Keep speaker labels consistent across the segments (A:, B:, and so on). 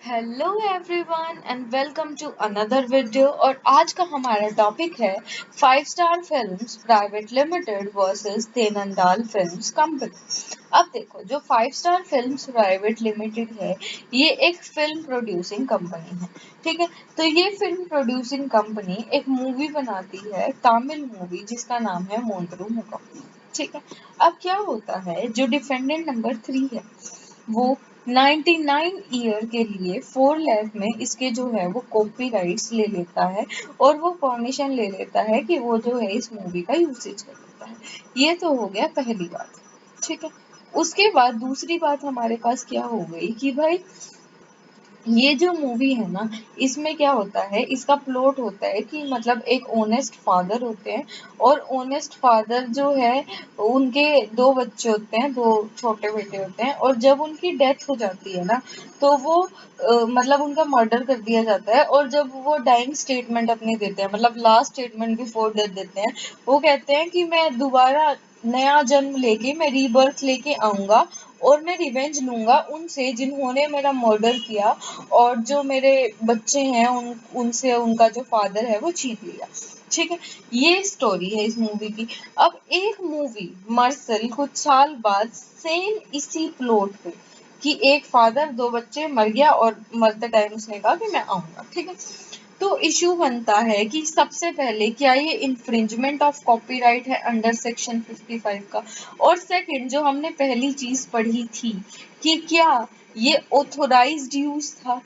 A: Hello everyone and welcome to another video. और आज का हमारा टॉपिक है 5 star films private limited versus Thenandal films company. अब देखो, जो 5 स्टार फिल्म्स प्राइवेट लिमिटेड है ये एक फिल्म प्रोड्यूसिंग कंपनी है। ठीक है, तो ये फिल्म प्रोड्यूसिंग कंपनी एक मूवी बनाती है, तमिल मूवी जिसका नाम है मोंत्रू मुगम। ठीक है, अब क्या होता है, जो डिफेंडेंट नंबर 3 है वो 99 ईयर के लिए 4 लाख में इसके जो है वो कॉपीराइट्स ले लेता है और वो परमिशन ले लेता है कि वो जो है इस मूवी का यूसेज कर लेता है। ये तो हो गया पहली बात। ठीक है, उसके बाद दूसरी बात हमारे पास क्या हो गई कि भाई ये जो मूवी है ना, इसमें क्या होता है, इसका प्लॉट होता है कि मतलब एक ऑनेस्ट फादर होते हैं और ऑनेस्ट फादर जो है उनके 2 बच्चे होते हैं, 2 छोटे बेटे होते हैं, और जब उनकी डेथ हो जाती है ना तो वो मतलब उनका मर्डर कर दिया जाता है। और जब वो डाइंग स्टेटमेंट अपनी देते हैं, मतलब लास्ट स्टेटमेंट बिफोर डेथ देते हैं, वो कहते हैं कि मैं दोबारा नया जन्म लेके, मैं रीबर्थ लेके आऊंगा और मैं रिवेंज लूंगा उनसे जिन्होंने मेरा मर्डर किया और जो मेरे बच्चे हैं उनसे उनका जो फादर है वो छीन लिया। ठीक है, ये स्टोरी है इस मूवी की। अब एक मूवी मार्शल कुछ साल बाद सेम इसी प्लॉट पे कि एक फादर 2 बच्चे मर गया और मरते टाइम उसने कहा कि मैं आऊंगा। ठीक है, तो इश्यू बनता है कि सबसे पहले क्या ये इन्फ्रिंजमेंट ऑफ कॉपीराइट है अंडर सेक्शन 55 का, और सेकंड जो हमने पहली चीज पढ़ी थी कि क्या ये ऑथोराइज्ड यूज था।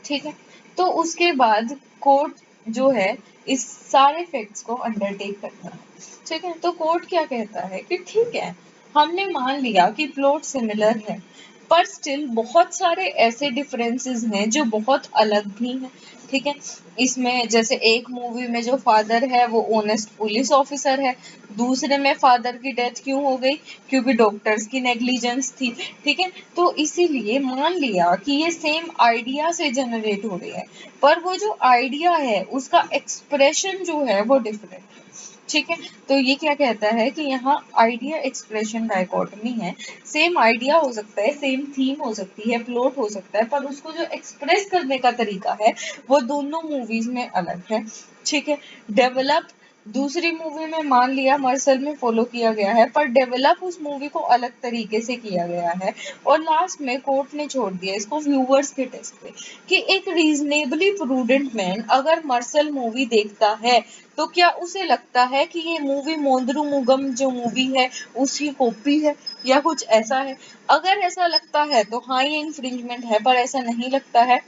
A: ठीक है, तो उसके बाद कोर्ट जो है इस सारे फैक्ट्स को अंडरटेक करता है। ठीक है, तो कोर्ट क्या कहता है कि ठीक है, हमने मान लिया कि प्लॉट सिमिलर है, पर स्टिल बहुत सारे ऐसे डिफरेंसेस हैं जो बहुत अलग भी हैं। ठीक है, इसमें जैसे एक मूवी में जो फादर है वो ऑनेस्ट पुलिस ऑफिसर है, दूसरे में फादर की डेथ क्यों हो गई, क्योंकि डॉक्टर्स की नेग्लिजेंस थी। ठीक है, तो इसीलिए मान लिया कि ये सेम आइडिया से जनरेट हो रही है, पर वो जो आइडिया है उसका एक्सप्रेशन जो है वो डिफरेंट है। ठीक है, तो ये क्या कहता है कि यहाँ आइडिया एक्सप्रेशन डायकोटमी है। सेम आइडिया हो सकता है, सेम थीम हो सकती है, प्लॉट हो सकता है, पर उसको जो एक्सप्रेस करने का तरीका है वो दोनों मूवीज में अलग है। ठीक है, डेवलप दूसरी मूवी में मान लिया मार्शल में फॉलो किया गया है, पर डेवलप उस मूवी को अलग तरीके से किया गया है। और लास्ट में कोर्ट ने छोड़ दिया इसको व्यूअर्स के टेस्ट पे कि एक रीजनेबली प्रूडेंट मैन अगर मार्शल मूवी देखता है तो क्या उसे लगता है कि ये मूवी मोंदरू मुगम जो मूवी है उसकी कॉपी है या कुछ ऐसा है। अगर ऐसा लगता है तो हाँ ये इन्फ्रिंजमेंट है, पर ऐसा नहीं लगता है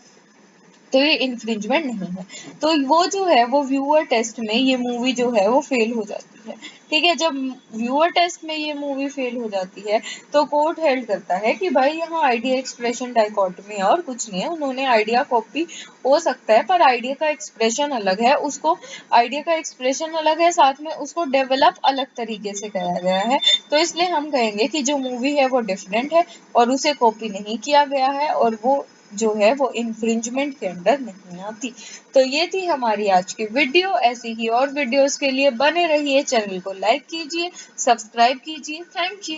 A: तो ये इन्फ्रिंजमेंट नहीं है। तो वो जो है वो व्यूअर टेस्ट में ये मूवी जो है वो फेल हो जाती है। ठीक है, जब व्यूअर टेस्ट में ये मूवी फेल हो जाती है तो कोर्ट हेल्ड करता है कि भाई यहाँ आइडिया एक्सप्रेशन डायकोटमी है और कुछ नहीं है, उन्होंने आइडिया कॉपी हो सकता है पर आइडिया का एक्सप्रेशन अलग है, उसको आइडिया का एक्सप्रेशन अलग है, साथ में उसको डेवलप अलग तरीके से कराया गया है। तो इसलिए हम कहेंगे कि जो मूवी है वो डिफरेंट है और उसे कॉपी नहीं किया गया है और वो जो है वो इन्फ्रिंजमेंट के अंडर नहीं आती। तो ये थी हमारी आज की वीडियो। ऐसी ही और वीडियोस के लिए बने रहिए, चैनल को लाइक कीजिए, सब्सक्राइब कीजिए। Thank you.